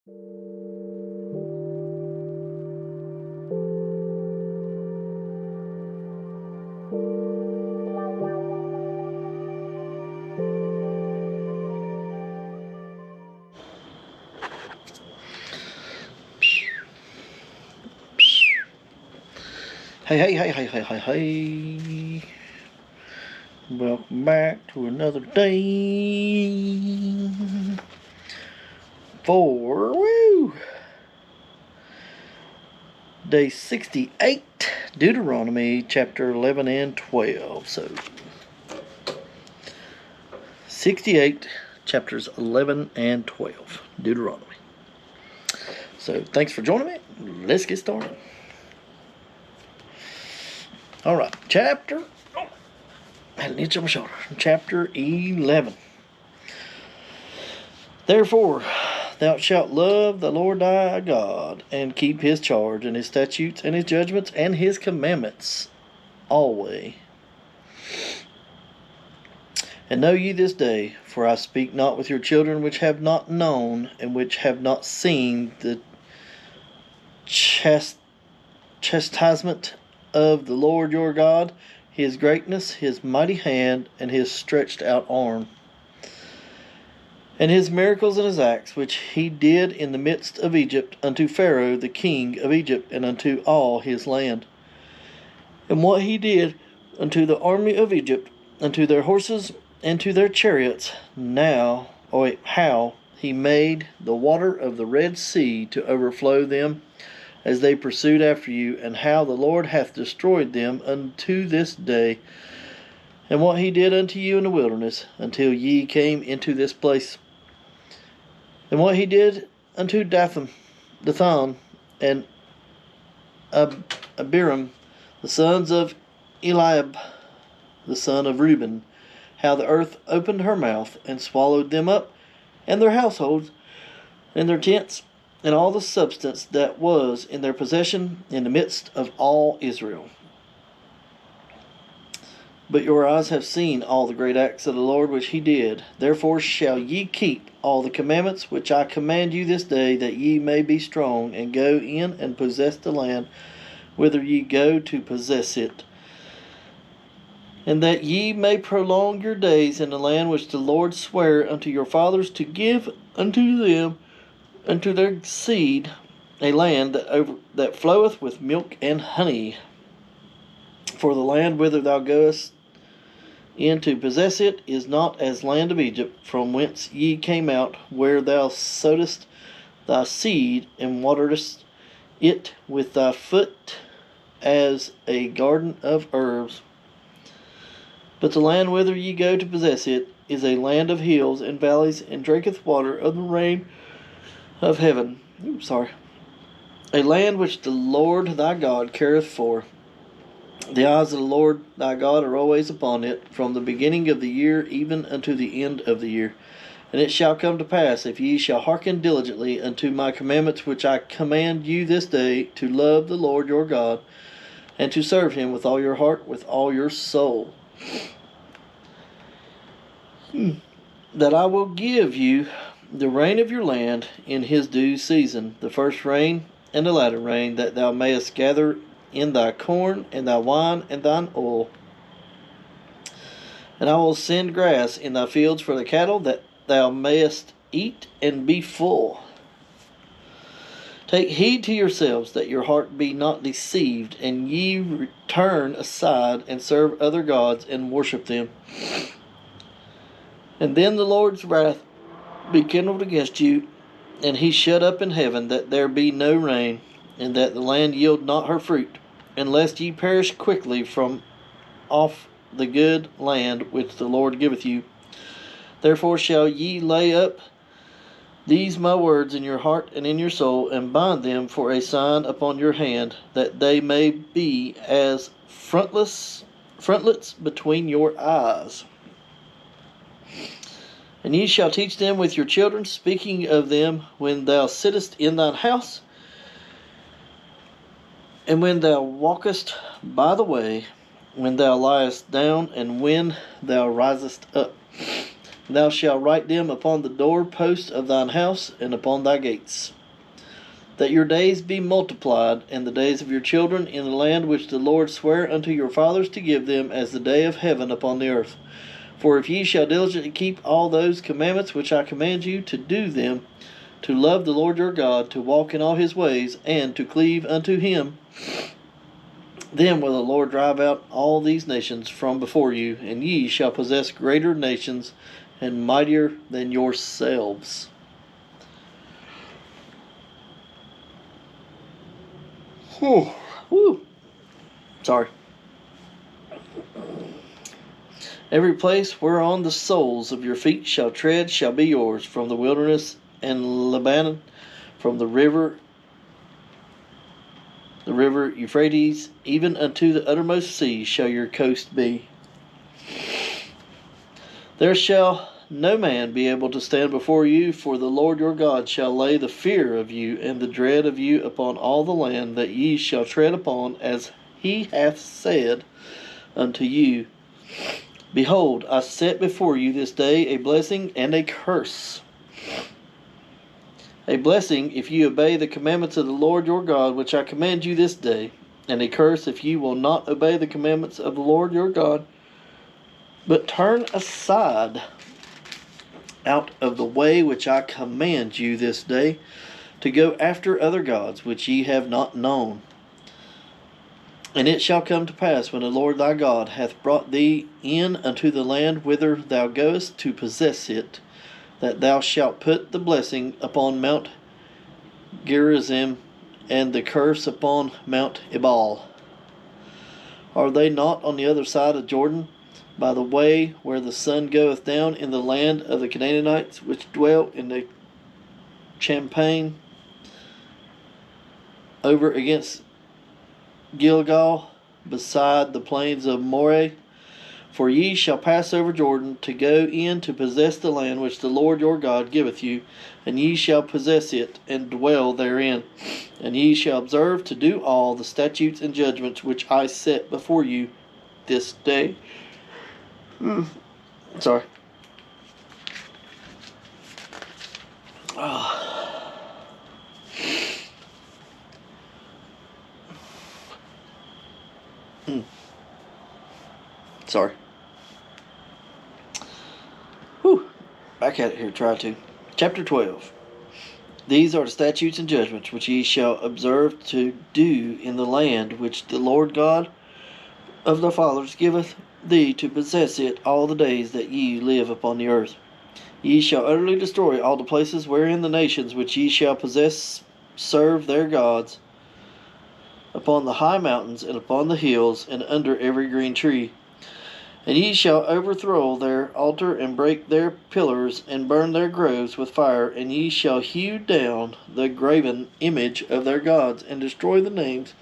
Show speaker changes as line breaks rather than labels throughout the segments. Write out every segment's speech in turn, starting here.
Hey. Welcome back to another day for day 68, Deuteronomy chapter 11 and 12. So 68 chapters 11 and 12, Deuteronomy. So thanks for joining me. Let's get started. Alright, chapter 11. Therefore, thou shalt love the Lord thy God, and keep his charge, and his statutes, and his judgments, and his commandments always. And know ye this day, for I speak not with your children which have not known, and which have not seen the chastisement of the Lord your God, his greatness, his mighty hand, and his stretched out arm, and his miracles and his acts, which he did in the midst of Egypt, unto Pharaoh the king of Egypt, and unto all his land. And what he did unto the army of Egypt, unto their horses, and to their chariots, how he made the water of the Red Sea to overflow them, as they pursued after you, and how the Lord hath destroyed them unto this day, and what he did unto you in the wilderness, until ye came into this place, and what he did unto Dathan, and Abiram, the sons of Eliab, the son of Reuben, how the earth opened her mouth, and swallowed them up, and their households, and their tents, and all the substance that was in their possession in the midst of all Israel. But your eyes have seen all the great acts of the Lord which he did. Therefore shall ye keep all the commandments which I command you this day, that ye may be strong, and go in and possess the land whither ye go to possess it, and that ye may prolong your days in the land which the Lord sware unto your fathers to give unto them, unto their seed, a land that floweth with milk and honey. For the land whither thou goest in to possess it is not as land of Egypt, from whence ye came out, where thou sowedst thy seed, and wateredst it with thy foot as a garden of herbs. But the land whither ye go to possess it is a land of hills and valleys, and drinketh water of the rain of heaven. A land which the Lord thy God careth for. The eyes of the Lord thy God are always upon it, from the beginning of the year even unto the end of the year. And it shall come to pass, if ye shall hearken diligently unto my commandments which I command you this day, to love the Lord your God, and to serve him with all your heart, with all your soul, that I will give you the rain of your land in his due season, the first rain and the latter rain, that thou mayest gather in thy corn, and thy wine, and thine oil. And I will send grass in thy fields for the cattle, that thou mayest eat and be full. Take heed to yourselves, that your heart be not deceived, and ye return aside, and serve other gods, and worship them. And then the Lord's wrath be kindled against you, and he shut up in heaven, that there be no rain, and that the land yield not her fruit, unless ye perish quickly from off the good land which the Lord giveth you. Therefore shall ye lay up these my words in your heart and in your soul, and bind them for a sign upon your hand, that they may be as frontlets between your eyes. And ye shall teach them with your children, speaking of them when thou sittest in thine house, and when thou walkest by the way, when thou liest down, and when thou risest up. Thou shalt write them upon the door posts of thine house and upon thy gates, that your days be multiplied, and the days of your children in the land which the Lord sware unto your fathers to give them, as the day of heaven upon the earth. For if ye shall diligently keep all those commandments which I command you, to do them, to love the Lord your God, to walk in all his ways, and to cleave unto him, then will the Lord drive out all these nations from before you, and ye shall possess greater nations and mightier than yourselves. Whew. Sorry. Every place whereon the soles of your feet shall tread shall be yours, from the wilderness and Lebanon, from the river Euphrates, even unto the uttermost sea shall your coast be. There shall no man be able to stand before you, for the Lord your God shall lay the fear of you and the dread of you upon all the land that ye shall tread upon, as he hath said unto you. Behold, I set before you this day a blessing and a curse. A blessing if you obey the commandments of the Lord your God, which I command you this day, and a curse if you will not obey the commandments of the Lord your God, but turn aside out of the way which I command you this day, to go after other gods which ye have not known. And it shall come to pass, when the Lord thy God hath brought thee in unto the land whither thou goest to possess it, that thou shalt put the blessing upon Mount Gerizim, and the curse upon Mount Ebal. Are they not on the other side of Jordan, by the way where the sun goeth down, in the land of the Canaanites, which dwell in the champaign over against Gilgal, beside the plains of Moreh? For ye shall pass over Jordan, to go in to possess the land which the Lord your God giveth you, and ye shall possess it, and dwell therein. And ye shall observe to do all the statutes and judgments which I set before you this day. Sorry. Sorry. Back at it here, try to. Chapter 12. These are the statutes and judgments which ye shall observe to do in the land which the Lord God of the fathers giveth thee to possess it all the days that ye live upon the earth. Ye shall utterly destroy all the places wherein the nations which ye shall possess serve their gods, upon the high mountains and upon the hills and under every green tree. And ye shall overthrow their altar and break their pillars and burn their groves with fire, and ye shall hew down the graven image of their gods and destroy the names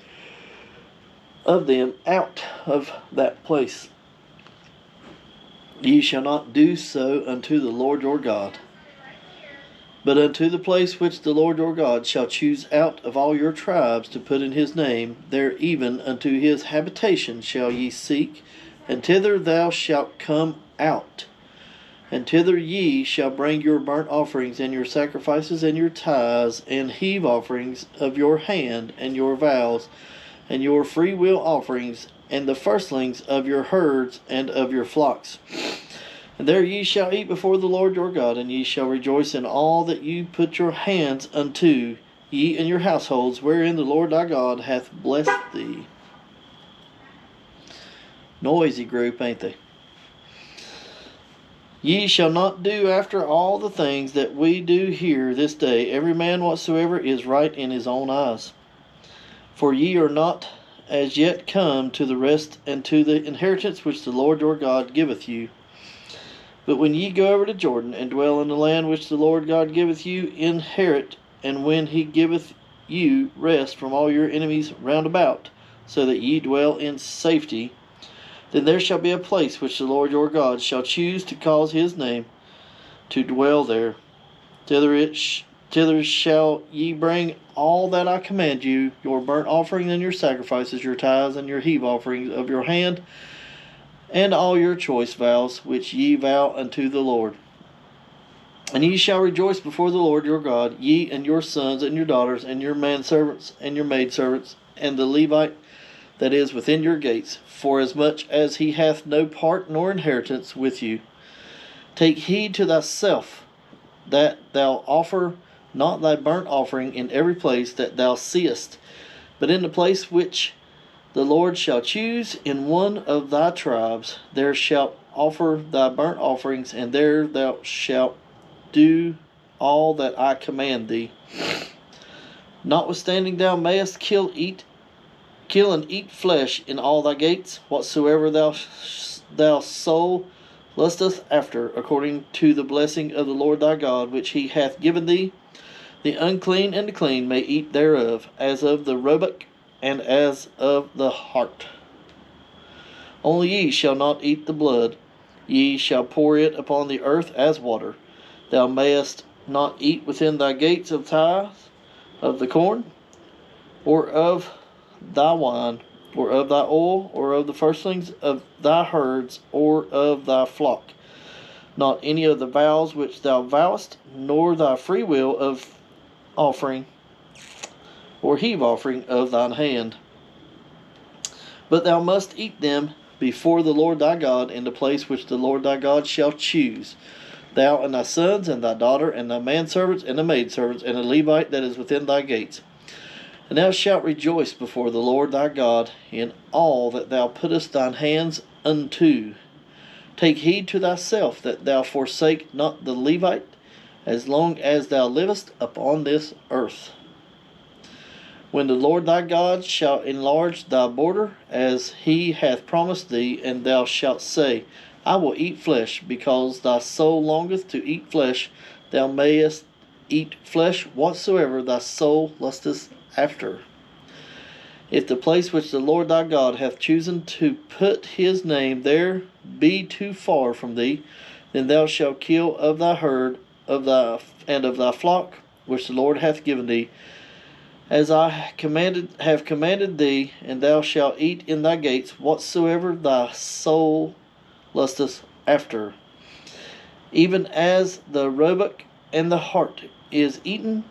of them out of that place. Ye shall not do so unto the Lord your God, but unto the place which the Lord your God shall choose out of all your tribes to put in his name, there even unto his habitation shall ye seek, and thither thou shalt come out. And thither ye shall bring your burnt offerings, and your sacrifices, and your tithes, and heave offerings of your hand, and your vows, and your freewill offerings, and the firstlings of your herds and of your flocks. And there ye shall eat before the Lord your God, and ye shall rejoice in all that you put your hands unto, ye and your households, wherein the Lord thy God hath blessed thee. Noisy group, ain't they? Ye shall not do after all the things that we do here this day, every man whatsoever is right in his own eyes. For ye are not as yet come to the rest and to the inheritance which the Lord your God giveth you. But when ye go over to Jordan, and dwell in the land which the Lord God giveth you, inherit, and when he giveth you rest from all your enemies round about, so that ye dwell in safety, then there shall be a place which the Lord your God shall choose to cause his name to dwell there. Thither shall ye bring all that I command you, your burnt offering and your sacrifices, your tithes and your heave offerings of your hand, and all your choice vows which ye vow unto the Lord. And ye shall rejoice before the Lord your God, ye and your sons and your daughters, and your manservants and your maidservants, and the Levite that is within your gates, forasmuch as he hath no part nor inheritance with you. Take heed to thyself, that thou offer not thy burnt offering in every place that thou seest, but in the place which the Lord shall choose in one of thy tribes, there shalt offer thy burnt offerings, and there thou shalt do all that I command thee. Notwithstanding thou mayest kill and eat flesh in all thy gates, whatsoever thou soul lusteth after, according to the blessing of the Lord thy God, which he hath given thee. The unclean and the clean may eat thereof, as of the roebuck and as of the hart. Only ye shall not eat the blood, ye shall pour it upon the earth as water. Thou mayest not eat within thy gates of tithe of the corn, or of thy wine, or of thy oil, or of the firstlings of thy herds, or of thy flock. Not any of the vows which thou vowest, nor thy free will of offering, or heave offering of thine hand. But thou must eat them before the Lord thy God in the place which the Lord thy God shall choose. Thou and thy sons, and thy daughter, and thy manservants, and the maidservants, and the Levite that is within thy gates. And thou shalt rejoice before the Lord thy God in all that thou puttest thine hands unto. Take heed to thyself that thou forsake not the Levite, as long as thou livest upon this earth. When the Lord thy God shall enlarge thy border, as he hath promised thee, and thou shalt say, I will eat flesh, because thy soul longeth to eat flesh, thou mayest eat flesh whatsoever thy soul lusteth after. If the place which the Lord thy God hath chosen to put his name there be too far from thee, then thou shalt kill of thy herd of thy flock, which the Lord hath given thee, as I have commanded thee, and thou shalt eat in thy gates whatsoever thy soul lusteth after. Even as the roebuck and the hart is eaten,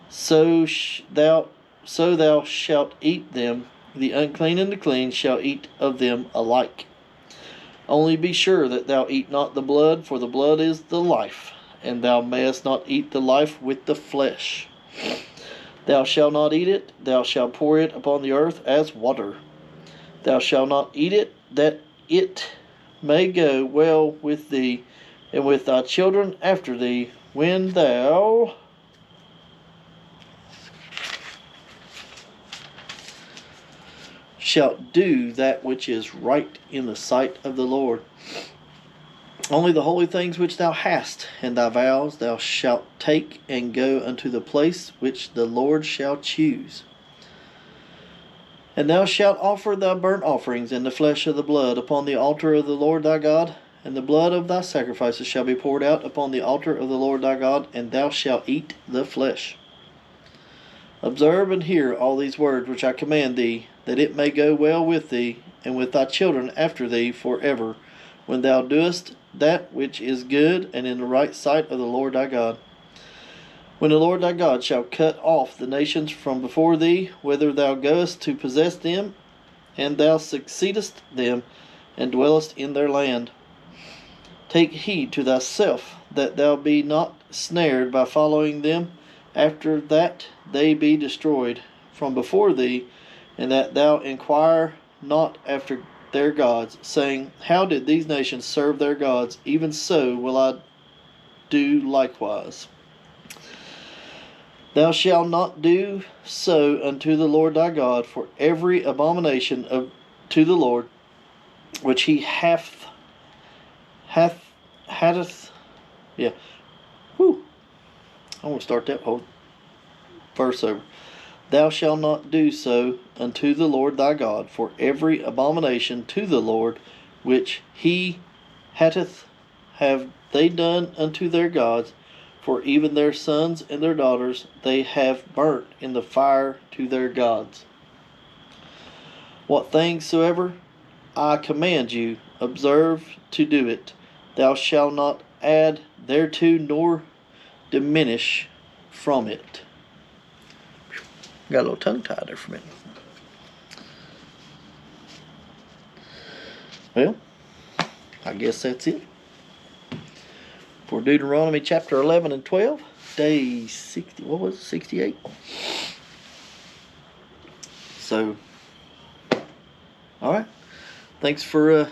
so thou shalt eat them. The unclean and the clean shall eat of them alike. Only be sure that thou eat not the blood, for the blood is the life, and thou mayest not eat the life with the flesh. Thou shalt not eat it, thou shalt pour it upon the earth as water. Thou shalt not eat it, that it may go well with thee, and with thy children after thee, when thou shalt do that which is right in the sight of the Lord. Only the holy things which thou hast, and thy vows, thou shalt take and go unto the place which the Lord shall choose. And thou shalt offer thy burnt offerings and the flesh of the blood upon the altar of the Lord thy God, and the blood of thy sacrifices shall be poured out upon the altar of the Lord thy God, and thou shalt eat the flesh. Observe and hear all these words which I command thee, that it may go well with thee, and with thy children after thee forever, when thou doest that which is good and in the right sight of the Lord thy God. When the Lord thy God shall cut off the nations from before thee, whither thou goest to possess them, and thou succeedest them, and dwellest in their land. Take heed to thyself, that thou be not snared by following them, after that they be destroyed from before thee, and that thou inquire not after their gods, saying, How did these nations serve their gods? Even so will I do likewise. Thou shalt not do so unto the Lord thy God, for every abomination to the Lord which he hath yeah. Whew. I want to start that whole verse over. Thou shalt not do so unto the Lord thy God, for every abomination to the Lord which he have they done unto their gods, for even their sons and their daughters they have burnt in the fire to their gods. What things soever I command you, observe to do it. Thou shalt not add thereto, nor diminish from it. Got a little tongue tied there for a minute. Well, I guess that's it for Deuteronomy chapter 11 and 12, day 60. What was it? 68. So, all right. Thanks for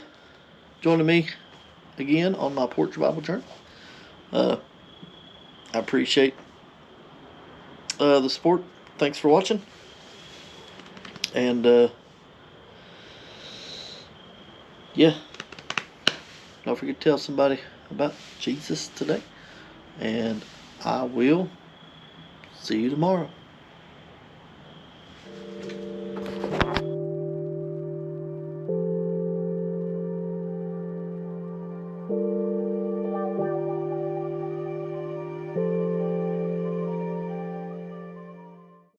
joining me again on my Porch Bible journey. I appreciate the support. Thanks for watching. And yeah, don't forget to tell somebody about Jesus today. And I will see you tomorrow.